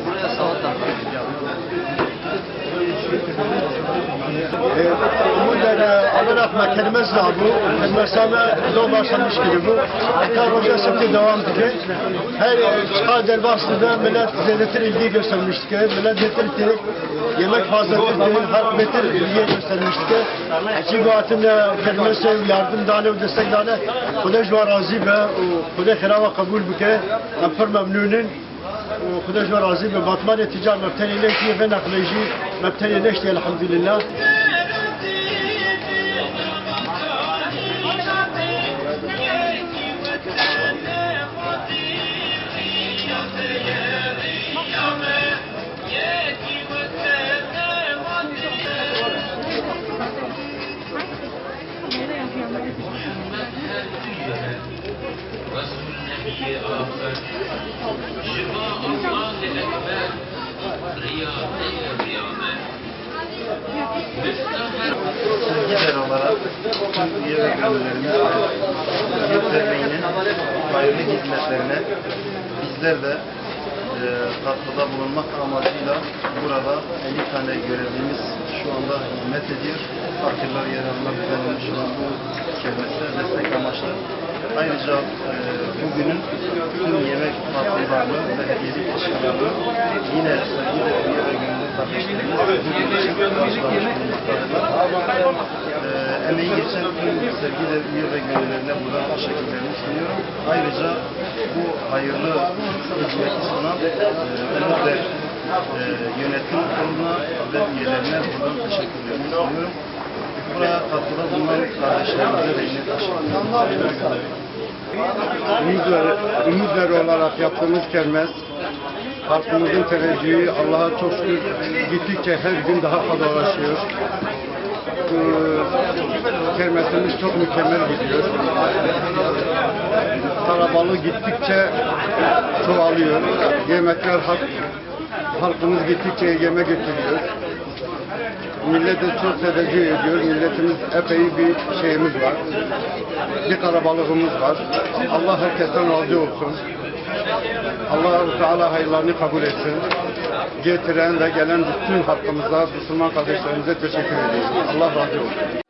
Buraya salata. Alarak kelimesi var bu. Kelimesine zor başlamış gibi bu. Hatta hoca şimdi devam edecek. Her çıkar derbasında millet zedetir ilgi göstermiştik. Millet zedetir yemek fazladır değil, harbetir ilgi göstermiştik. Çünkü atında kelimesi yardım dağlı ve destek dağlı. Kuda jwa razı ve kuda khirava kabul bike. Amper memnunun. وخدا جو راضي ببطمان التجار مبتني ليش في نقليجي مبتني ليش الحمد لله. Sizler olarak tüm üye ve gönüllerimiz Büyük Derneği'nin hayırlı hizmetlerine bizler de katkıda bulunmak amacıyla burada 50 tane görevlimiz şu anda hizmet ediyor. Fakirler yararına düzenlenmiş olan bu kermese destek amaçlı. Ayrıca bugünün tüm yemek tatlılarını ve hediyelik eşyalarını yine sevgili üye ve gönüllü kardeşlerimiz bugün için karşılamış bulunmaktadırlar. Emeği geçen tüm sevgili üye ve gönüllerine buradan teşekkürlerimi sunuyorum. Ayrıca bu hayırlı hizmeti sunan Ömürler yönetim kuruluna ve üyelerine buradan teşekkürlerimi sunuyorum. Buraya katkıda bulunan kardeşlerimize de yine teşekkürlerimi sunuyorum. Ümidler olarak yaptığımız kermes, halkımızın teveccühü Allah'a çok şükür gittikçe her gün daha fazlalaşıyor. Kermesimiz çok mükemmel gidiyor. Kalabalık gittikçe çoğalıyor. Yemekler halkımız gittikçe yemek götürüyor. Millet de çok teveccüh ediyor. Milletimiz epey bir şeyimiz var. Bir kalabalığımız var. Allah herkesten razı olsun. Allah-u Teala hayırlarını kabul etsin. Getiren ve gelen bütün halkımıza, Müslüman kardeşlerimize teşekkür ediyoruz. Allah razı olsun.